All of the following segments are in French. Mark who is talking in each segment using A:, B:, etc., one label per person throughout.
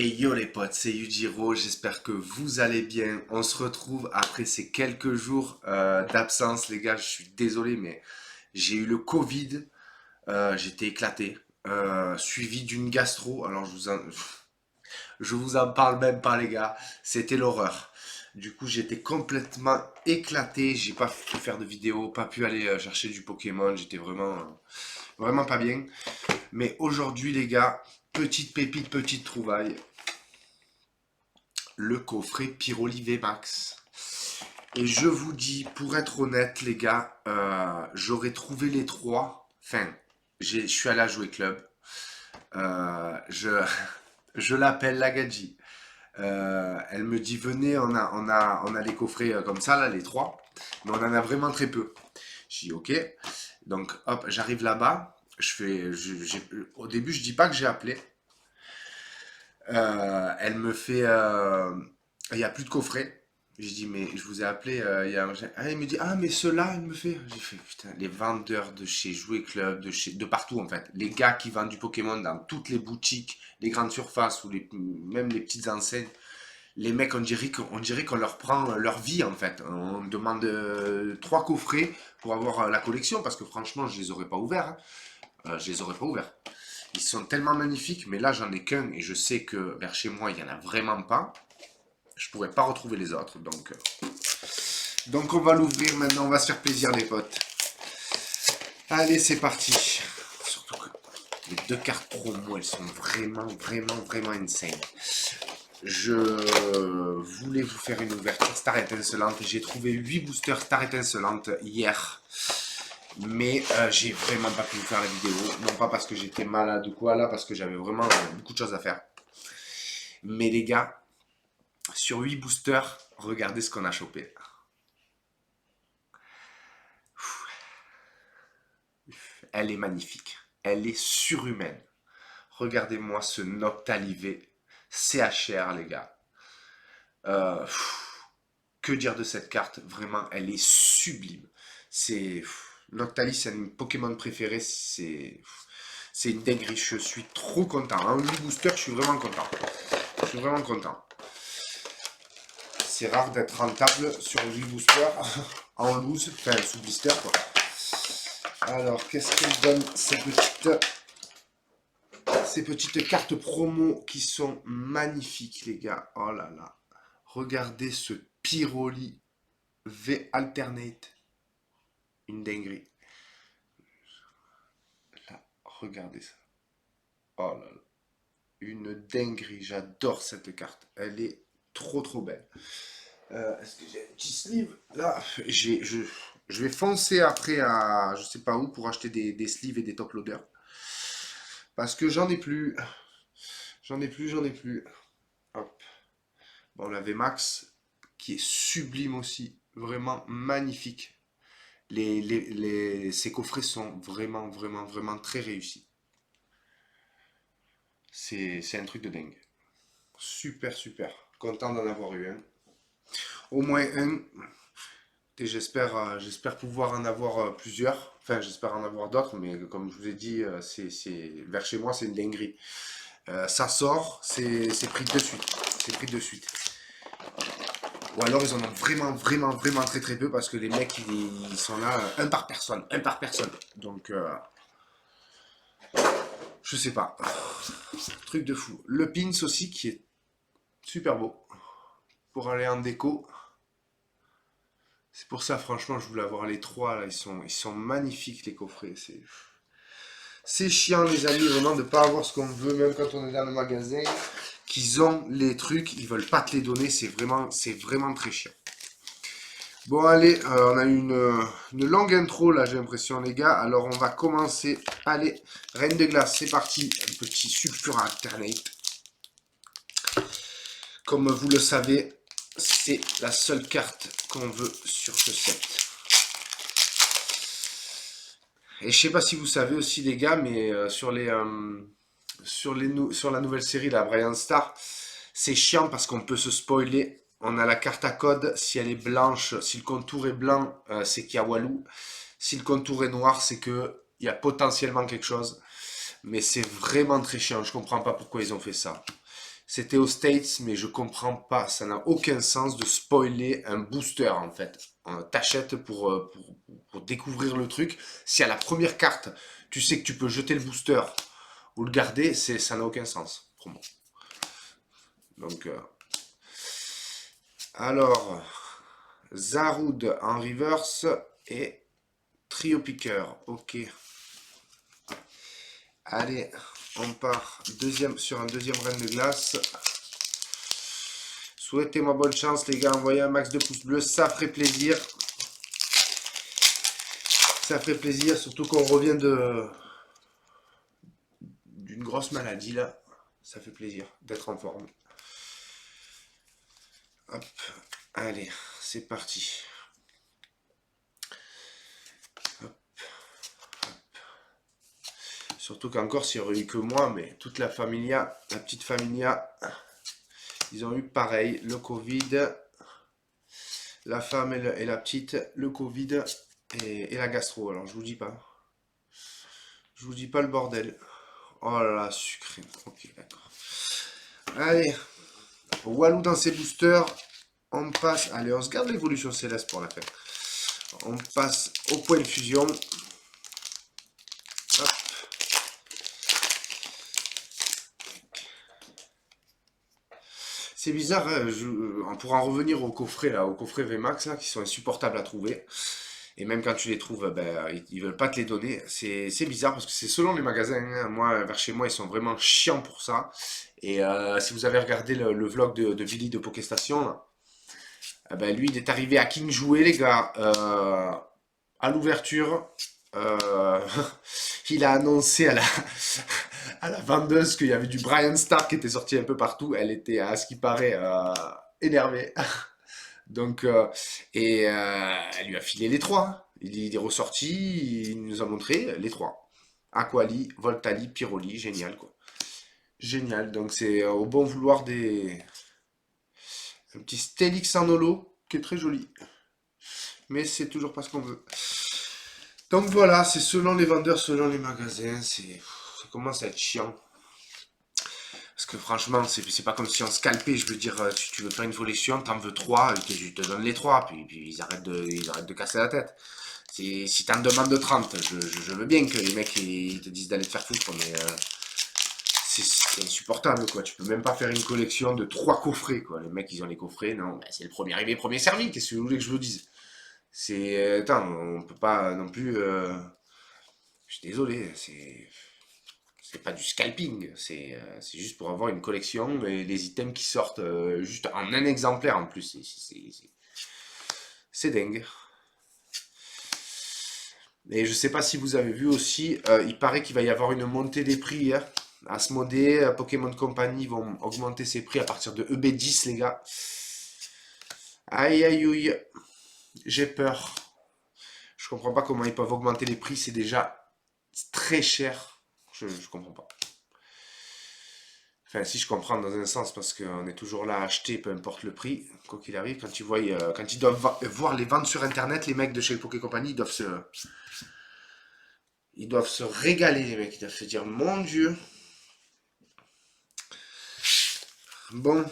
A: Hey yo les potes, c'est Yujiro, j'espère que vous allez bien. On se retrouve après ces quelques jours d'absence, les gars. Je suis désolé, mais j'ai eu le Covid, j'étais éclaté, suivi d'une gastro. Alors je vous en parle même pas, les gars. C'était l'horreur. Du coup, j'étais complètement éclaté. J'ai pas pu faire de vidéo, pas pu aller chercher du Pokémon. J'étais vraiment pas bien. Mais aujourd'hui, les gars, petite pépite, petite trouvaille. Le coffret Pyroli VMAX. Et je vous dis, pour être honnête, les gars, j'aurais trouvé les trois. Enfin, je suis allé à jouer club. Je, je l'appelle la Gadji. Elle me dit, venez, on a les coffrets comme ça, là, les trois. Mais on en a vraiment très peu. Je dis, ok. Donc, hop, j'arrive là-bas. Au début, je dis pas que j'ai appelé. Elle me fait, il n'y a plus de coffret. Je dis, mais je vous ai appelé. Ah, il me dit, ah, mais ceux-là, il me fait. J'ai fait, putain, les vendeurs de chez Jouet Club, de partout en fait. Les gars qui vendent du Pokémon dans toutes les boutiques, les grandes surfaces ou même les petites enseignes. Les mecs, on dirait qu'on leur prend leur vie en fait. On demande trois coffrets pour avoir la collection parce que franchement, je les aurais pas ouverts, hein. Je les aurais pas ouverts. Ils sont tellement magnifiques, mais là j'en ai qu'un et je sais que vers chez moi il n'y en a vraiment pas. Je pourrais pas retrouver les autres. Donc on va l'ouvrir maintenant, on va se faire plaisir les potes. Allez, c'est parti. Surtout que les deux cartes promo, elles sont vraiment insane. Je voulais vous faire une ouverture Star étincelante. J'ai trouvé 8 boosters Star étincelante hier. Mais j'ai vraiment pas pu vous faire la vidéo. Non pas parce que j'étais malade ou quoi là, parce que j'avais vraiment beaucoup de choses à faire. Mais les gars, sur 8 boosters, regardez ce qu'on a chopé. Elle est magnifique. Elle est surhumaine. Regardez-moi ce Noctalivé CHR, les gars. Euh, que dire de cette carte? Vraiment, elle est sublime. C'est Noctali, c'est un Pokémon préféré. C'est une dinguerie. Je suis trop content. En 8 boosters, je suis vraiment content. Je suis vraiment content. C'est rare d'être rentable sur 8 boosters en loose, enfin sous blister quoi. Alors, qu'est-ce qu'elle donne ces petites cartes promo qui sont magnifiques, les gars. Oh là là. Regardez ce Pyroli V Alternate. Une dinguerie. Là, regardez ça. Oh là là. Une dinguerie. J'adore cette carte. Elle est trop belle. Est-ce que j'ai un petit sleeve? Là, je vais foncer après à je sais pas où pour acheter des sleeves et des top loaders. Parce que j'en ai plus. J'en ai plus. Hop. Bon, la VMAX, qui est sublime aussi. Vraiment magnifique. Ces coffrets sont vraiment très réussis. C'est un truc de dingue. Super. Content d'en avoir eu un. Au moins un. Et j'espère pouvoir en avoir plusieurs. Enfin, j'espère en avoir d'autres, mais comme je vous ai dit, vers chez moi, c'est une dinguerie. Ça sort, c'est pris de suite. C'est pris de suite. Ou alors ils en ont vraiment très peu parce que les mecs ils sont là un par personne, un par personne. Donc je sais pas. Truc de fou. Le pins aussi qui est super beau pour aller en déco. C'est pour ça franchement je voulais avoir les trois là, ils sont magnifiques les coffrets. C'est chiant les amis vraiment de pas avoir ce qu'on veut même quand on est dans le magasin. Qu'ils ont les trucs, ils veulent pas te les donner, c'est vraiment très chiant. Bon allez, on a eu une longue intro là j'ai l'impression les gars. Alors on va commencer. Allez, Reine de Glace, c'est parti. Un petit Sulfura Alternate. Comme vous le savez, c'est la seule carte qu'on veut sur ce set. Et je sais pas si vous savez aussi les gars, mais sur la nouvelle série, la Brian Star, c'est chiant parce qu'on peut se spoiler. On a la carte à code, si elle est blanche, si le contour est blanc, c'est qu'il y a Walou. Si le contour est noir, c'est que il y a potentiellement quelque chose. Mais c'est vraiment très chiant, je comprends pas pourquoi ils ont fait ça. C'était aux States, mais je comprends pas. Ça n'a aucun sens de spoiler un booster, en fait. T'achètes pour découvrir le truc. Si à la première carte, tu sais que tu peux jeter le booster ou le garder, ça n'a aucun sens pour moi. Donc, alors, Zaroud en reverse et Trio Picker. Ok. Allez, on part sur un deuxième reine de glace. Souhaitez-moi bonne chance, les gars. Envoyez un max de pouces bleus, ça ferait plaisir. Ça ferait plaisir, surtout qu'on revient d'une grosse maladie là. Ça fait plaisir d'être en forme. Hop, allez, c'est parti. Hop, hop. Surtout qu'encore, s'il y aurait eu que moi, mais toute la familia, la petite familia, ils ont eu pareil, le Covid. La femme et la petite, le Covid et la gastro. Alors, je vous dis pas. Je vous dis pas le bordel. Oh là là, sucré. Ok, d'accord. Allez, Walou dans ses boosters. On passe. Allez, on se garde l'évolution céleste pour la fin. On passe au point de fusion. Hop. C'est bizarre, hein, on pourra en revenir au coffret là, au coffret VMAX là, qui sont insupportables à trouver. Et même quand tu les trouves, ben, ils veulent pas te les donner. C'est bizarre parce que c'est selon les magasins, hein. Moi, vers chez moi, ils sont vraiment chiants pour ça. Et si vous avez regardé le vlog de Billy de Pokéstation, là, ben, lui, il est arrivé à King jouer, les gars, à l'ouverture. euh, il a annoncé à la vendeuse qu'il y avait du Brian Stark qui était sorti un peu partout. Elle était, à ce qui paraît, énervée. Donc, elle lui a filé les trois, hein. Il est ressorti, il nous a montré les trois. Aquali, Voltali, Pyroli, génial quoi. Génial, donc c'est au bon vouloir des... Un petit Stélix en holo, qui est très joli. Mais c'est toujours pas ce qu'on veut. Donc voilà, c'est selon les vendeurs, selon les magasins, ça commence à être chiant. Parce que franchement, c'est pas comme si on scalpait, je veux dire, si tu veux faire une collection, t'en veux trois, et je te donne les trois, puis ils arrêtent de casser la tête. Si t'en demandes 30, je veux bien que les mecs ils te disent d'aller te faire foutre, mais c'est insupportable, quoi. Tu peux même pas faire une collection de trois coffrets, quoi. Les mecs, ils ont les coffrets, non, ben, c'est le premier arrivé, premier servi, qu'est-ce que vous voulez que je vous dise? Attends, on peut pas non plus... je suis désolé, c'est pas du scalping, c'est juste pour avoir une collection et les items qui sortent juste en un exemplaire en plus. C'est dingue. Et je sais pas si vous avez vu aussi, il paraît qu'il va y avoir une montée des prix, hein. Asmodée, Pokémon Company vont augmenter ses prix à partir de EB10, les gars. Aïe aïe aïe, j'ai peur. Je comprends pas comment ils peuvent augmenter les prix, c'est déjà très cher. Je comprends pas. Enfin, si je comprends dans un sens, parce qu'on est toujours là à acheter, peu importe le prix, quoi qu'il arrive. Quand ils doivent voir les ventes sur Internet, les mecs de chez Poké Company, ils doivent se régaler, les mecs. Ils doivent se dire, mon Dieu. Bon,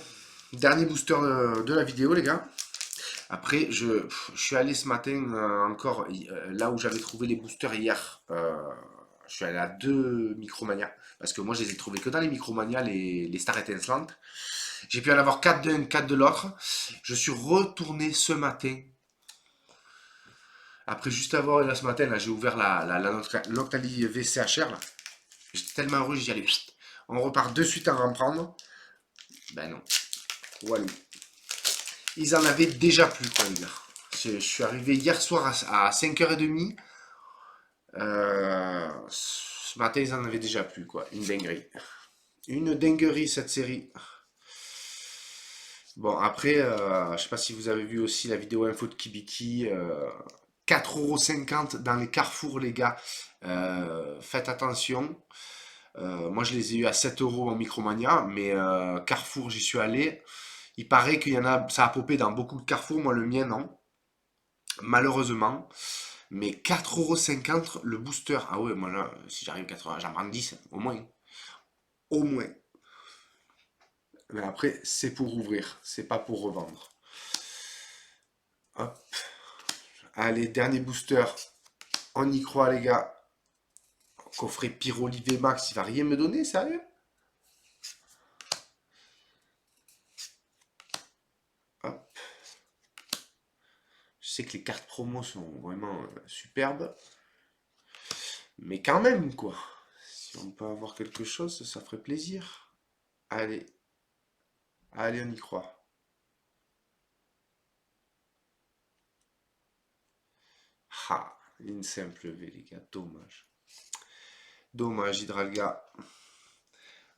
A: dernier booster de la vidéo, les gars. Après, je suis allé ce matin encore là où j'avais trouvé les boosters hier. Je suis allé à deux Micromania. Parce que moi, je les ai trouvés que dans les Micromania, les Stars étincelantes. J'ai pu en avoir 4 d'un, 4 de l'autre. Je suis retourné ce matin. Après, juste avant, là, ce matin, là, j'ai ouvert l'Octali VCHR. Là. J'étais tellement heureux, j'y allais. On repart de suite à en prendre. Ben non. Voilà. Ils en avaient déjà plus, quoi, les gars. Je suis arrivé hier soir à 5h30. Ce matin, ils en avaient déjà plus, quoi. Une dinguerie. Une dinguerie, cette série. Bon, après, je sais pas si vous avez vu aussi la vidéo info de Kibiki. 4,50 € dans les carrefours, les gars. Faites attention. Moi, je les ai eu à 7 € en Micromania, mais Carrefour, j'y suis allé. Il paraît qu'il y en a, ça a popé dans beaucoup de carrefours. Moi, le mien, non. Malheureusement. Mais 4,50 € le booster. Ah ouais, moi là, si j'arrive à 80, j'en prends 10, au moins. Au moins. Mais après, c'est pour ouvrir, c'est pas pour revendre. Hop. Allez, dernier booster. On y croit, les gars. Coffret Pyrolivé Max, il va rien me donner, sérieux? Hop. Je sais que les cartes promo sont vraiment superbes. Mais quand même, quoi. Si on peut avoir quelque chose, ça ferait plaisir. Allez. Allez, on y croit. Ah, une simple V, les gars. Dommage. Dommage, Hydralga.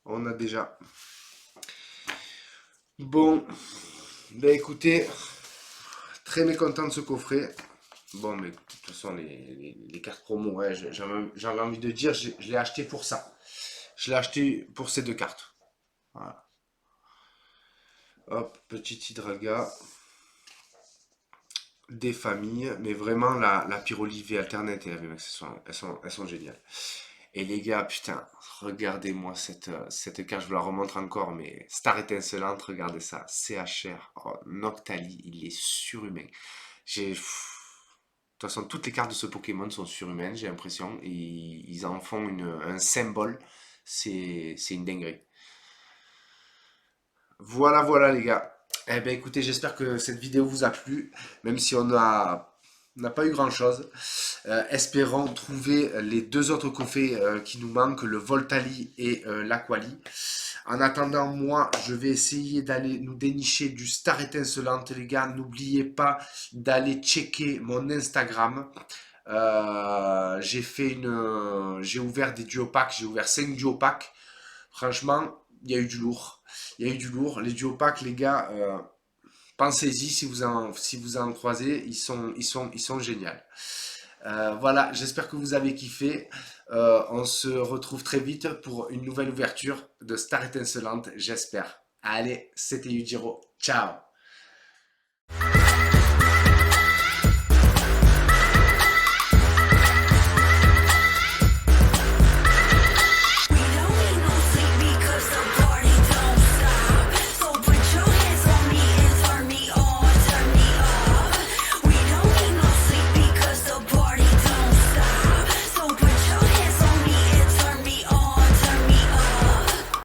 A: On a déjà. Bon. Ben écoutez, très mécontent de ce coffret. Bon, mais de toute façon, les cartes promo, ouais, j'avais envie de dire, je l'ai acheté pour ça. Je l'ai acheté pour ces deux cartes. Voilà. Hop, petit Hydralga. Des familles, mais vraiment la pyrolive alternate et la VMAX, elles sont géniales. Et les gars, putain, regardez-moi cette carte, je vous la remontre encore, mais Star étincelante, regardez ça, CHR, oh, Noctali, il est surhumain. De toute façon, toutes les cartes de ce Pokémon sont surhumaines, j'ai l'impression, et ils en font un symbole, c'est une dinguerie. Voilà, voilà les gars. Eh ben écoutez, j'espère que cette vidéo vous a plu, même si on n'a pas eu grand-chose. Espérons trouver les deux autres coffrets qui nous manquent, le Voltali et l'Aquali. En attendant, moi, je vais essayer d'aller nous dénicher du Star étincelante, les gars. N'oubliez pas d'aller checker mon Instagram. J'ai ouvert des duopacks, j'ai ouvert 5 duopacks. Franchement, il y a eu du lourd. Il y a eu du lourd. Les duopacks, les gars, pensez-y si vous en croisez, ils sont géniaux. Voilà, j'espère que vous avez kiffé. On se retrouve très vite pour une nouvelle ouverture de Star étincelante, j'espère. Allez, c'était Yujiro. Ciao!